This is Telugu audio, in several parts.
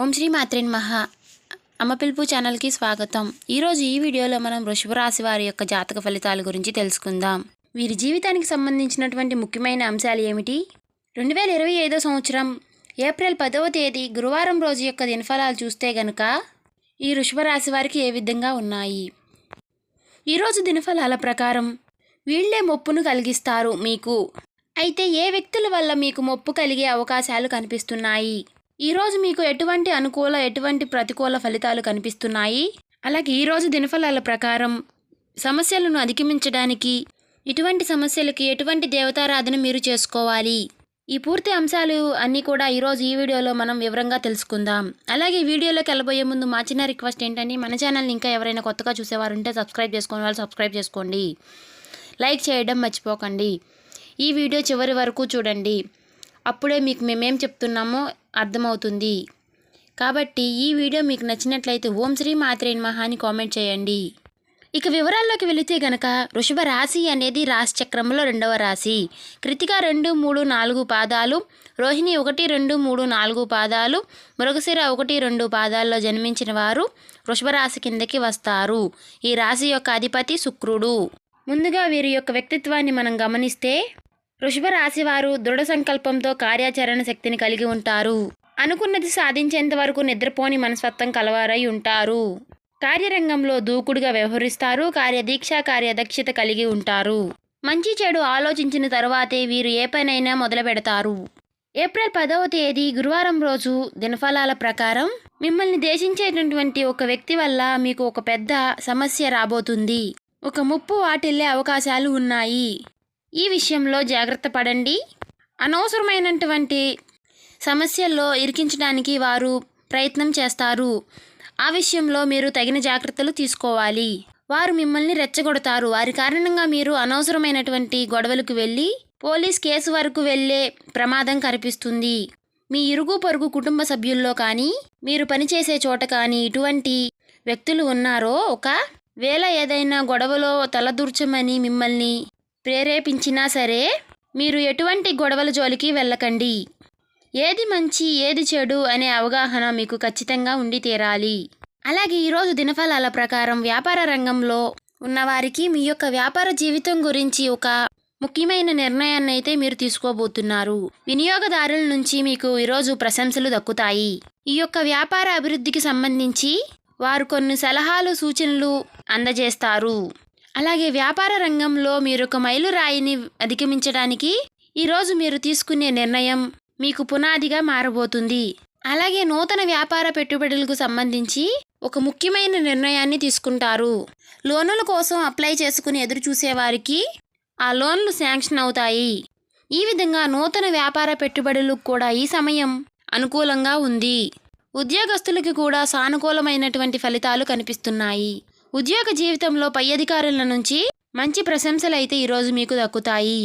ఓం శ్రీ మాత్రే నమః. అమ్మ పిలుపు ఛానల్కి స్వాగతం. ఈరోజు ఈ వీడియోలో మనం వృషభ రాశి వారి యొక్క జాతక ఫలితాల గురించి తెలుసుకుందాం. వీరి జీవితానికి సంబంధించినటువంటి ముఖ్యమైన అంశాలు ఏమిటి? 2025 సంవత్సరం ఏప్రిల్ 10వ తేదీ గురువారం రోజు యొక్క దినఫలాలు చూస్తే గనుక ఈ వృషభ రాశి వారికి ఏ విధంగా ఉన్నాయి? ఈరోజు దినఫలాల ప్రకారం వీళ్లే మొప్పును కలిగిస్తారు మీకు. అయితే ఏ వ్యక్తుల వల్ల మీకు మొప్పు కలిగే అవకాశాలు కనిపిస్తున్నాయి? ఈరోజు మీకు ఎటువంటి అనుకూల ఎటువంటి ప్రతికూల ఫలితాలు కనిపిస్తున్నాయి? అలాగే ఈరోజు దినఫలాల ప్రకారం సమస్యలను అధిగమించడానికి ఇటువంటి సమస్యలకి ఎటువంటి దేవతారాధన మీరు చేసుకోవాలి? ఈ పూర్తి అంశాలు అన్నీ కూడా ఈరోజు ఈ వీడియోలో మనం వివరంగా తెలుసుకుందాం. అలాగే ఈ వీడియోలోకి వెళ్ళబోయే ముందు మా చిన్న రిక్వెస్ట్ ఏంటంటే, మన ఛానల్ని ఇంకా ఎవరైనా కొత్తగా చూసేవారు ఉంటే సబ్స్క్రైబ్ చేసుకునే వాళ్ళు సబ్స్క్రైబ్ చేసుకోండి. లైక్ చేయడం మర్చిపోకండి. ఈ వీడియో చివరి వరకు చూడండి. అప్పుడే మీకు మేమేం చెప్తున్నామో అర్థమవుతుంది. కాబట్టి ఈ వీడియో మీకు నచ్చినట్లయితే ఓం శ్రీ మాత్రే నమః అని కామెంట్ చేయండి. ఇక వివరాల్లోకి వెళితే గనక వృషభ రాశి అనేది రాశి చక్రంలో 2వ రాశి. కృతిక 2, 3, 4 పాదాలు, రోహిణి 1, 2, 3, 4 పాదాలు, మృగశిర 1, 2 పాదాల్లో జన్మించిన వారు వృషభ రాశి కిందకి వస్తారు. ఈ రాశి యొక్క అధిపతి శుక్రుడు. ముందుగా వీరి యొక్క వ్యక్తిత్వాన్ని మనం గమనిస్తే, వృషభ రాశి వారు దృఢ సంకల్పంతో కార్యాచరణ శక్తిని కలిగి ఉంటారు. అనుకున్నది సాధించేంత వరకు నిద్రపోని మనస్తత్వం కలవారై ఉంటారు. కార్యరంగంలో దూకుడుగా వ్యవహరిస్తారు. కార్యదీక్ష కార్యదక్షత కలిగి ఉంటారు. మంచి చెడు ఆలోచించిన తరువాతే వీరు ఏ పనైనా మొదలు పెడతారు. ఏప్రిల్ 10వ తేదీ గురువారం రోజు దినఫలాల ప్రకారం మిమ్మల్ని దేశించేటటువంటి ఒక వ్యక్తి వల్ల మీకు ఒక పెద్ద సమస్య రాబోతుంది. ఒక ముప్పు వాటిల్లే అవకాశాలు ఉన్నాయి. ఈ విషయంలో జాగ్రత్త పడండి. అనవసరమైనటువంటి సమస్యల్లో ఇరికించడానికి వారు ప్రయత్నం చేస్తారు. ఆ విషయంలో మీరు తగిన జాగ్రత్తలు తీసుకోవాలి. వారు మిమ్మల్ని రెచ్చగొడతారు. వారి కారణంగా మీరు అనవసరమైనటువంటి గొడవలకు వెళ్ళి పోలీస్ కేసు వరకు వెళ్ళే ప్రమాదం కనిపిస్తుంది. మీ ఇరుగు పొరుగు కుటుంబ సభ్యుల్లో కానీ, మీరు పనిచేసే చోట కానీ ఇటువంటి వ్యక్తులు ఉన్నారో, ఒకవేళ ఏదైనా గొడవలో తలదూర్చమని మిమ్మల్ని ప్రేరేపించినా సరే మీరు ఎటువంటి గొడవల జోలికి వెళ్ళకండి. ఏది మంచి ఏది చెడు అనే అవగాహన మీకు ఖచ్చితంగా ఉండి తీరాలి. అలాగే ఈరోజు దినఫలాల ప్రకారం వ్యాపార రంగంలో ఉన్నవారికి మీ యొక్క వ్యాపార జీవితం గురించి ఒక ముఖ్యమైన నిర్ణయాన్ని అయితే మీరు తీసుకోబోతున్నారు. వినియోగదారుల నుంచి మీకు ఈరోజు ప్రశంసలు దక్కుతాయి. ఈ యొక్క వ్యాపార అభివృద్ధికి సంబంధించి వారు కొన్ని సలహాలు సూచనలు అందజేస్తారు. అలాగే వ్యాపార రంగంలో మీరు ఒక మైలురాయిని అధిగమించడానికి ఈరోజు మీరు తీసుకునే నిర్ణయం మీకు పునాదిగా మారబోతుంది. అలాగే నూతన వ్యాపార పెట్టుబడులకు సంబంధించి ఒక ముఖ్యమైన నిర్ణయాన్ని తీసుకుంటారు. లోనుల కోసం అప్లై చేసుకుని ఎదురు చూసేవారికి ఆ లోన్లు శాంక్షన్ అవుతాయి. ఈ విధంగా నూతన వ్యాపార పెట్టుబడులకు కూడా ఈ సమయం అనుకూలంగా ఉంది. ఉద్యోగస్తులకు కూడా సానుకూలమైనటువంటి ఫలితాలు కనిపిస్తున్నాయి. ఉద్యోగ జీవితంలో పై అధికారుల నుంచి మంచి ప్రశంసలు అయితే ఈరోజు మీకు దక్కుతాయి.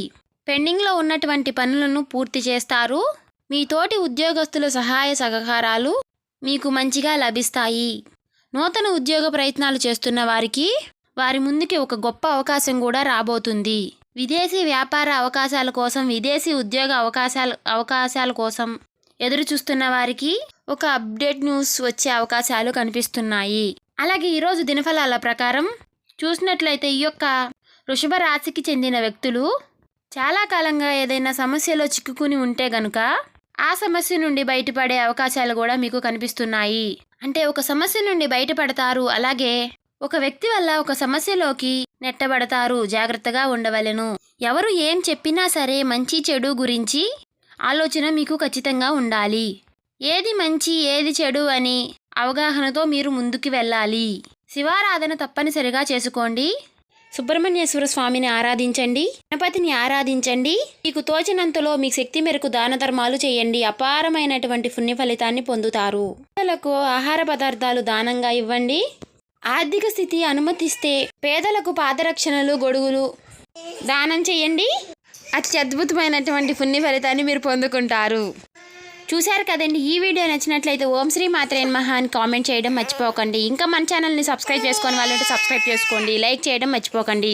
పెండింగ్లో ఉన్నటువంటి పనులను పూర్తి చేస్తారు. మీ తోటి ఉద్యోగస్తుల సహాయ సహకారాలు మీకు మంచిగా లభిస్తాయి. నూతన ఉద్యోగ ప్రయత్నాలు చేస్తున్న వారికి వారి ముందుకి ఒక గొప్ప అవకాశం కూడా రాబోతుంది. విదేశీ వ్యాపార అవకాశాల కోసం, విదేశీ ఉద్యోగ అవకాశాల కోసం ఎదురు చూస్తున్న వారికి ఒక అప్డేట్ న్యూస్ వచ్చే అవకాశాలు కనిపిస్తున్నాయి. అలాగే ఈరోజు దినఫలాల ప్రకారం చూసినట్లయితే ఈ యొక్క వృషభ రాశికి చెందిన వ్యక్తులు చాలా కాలంగా ఏదైనా సమస్యలో చిక్కుకుని ఉంటే గనుక ఆ సమస్య నుండి బయటపడే అవకాశాలు కూడా మీకు కనిపిస్తున్నాయి. అంటే ఒక సమస్య నుండి బయటపడతారు. అలాగే ఒక వ్యక్తి వల్ల ఒక సమస్యలోకి నెట్టబడతారు. జాగ్రత్తగా ఉండవలెను. ఎవరు ఏం చెప్పినా సరే మంచి చెడు గురించి ఆలోచన మీకు ఖచ్చితంగా ఉండాలి. ఏది మంచి ఏది చెడు అని అవగాహనతో మీరు ముందుకు వెళ్ళాలి. శివారాధన తప్పనిసరిగా చేసుకోండి. సుబ్రహ్మణ్యేశ్వర స్వామిని ఆరాధించండి. గణపతిని ఆరాధించండి. మీకు తోచినంతలో మీ శక్తి మేరకు దాన ధర్మాలు చేయండి. అపారమైనటువంటి పుణ్య ఫలితాన్ని పొందుతారు. పేదలకు ఆహార పదార్థాలు దానంగా ఇవ్వండి. ఆర్థిక స్థితి అనుమతిస్తే పేదలకు పాదరక్షణలు, గొడుగులు దానం చేయండి. అత్యద్భుతమైనటువంటి పుణ్య ఫలితాన్ని మీరు పొందుకుంటారు. చూశారు కదండి. ఈ వీడియో నచ్చినట్లయితే ఓం శ్రీ మాత్రే నమః అని కామెంట్ చేయడం మర్చిపోకండి. ఇంకా మన ఛానల్ని సబ్స్క్రైబ్ చేసుకోని వాళ్ళంటే సబ్స్క్రైబ్ చేసుకోండి. లైక్ చేయడం మర్చిపోకండి.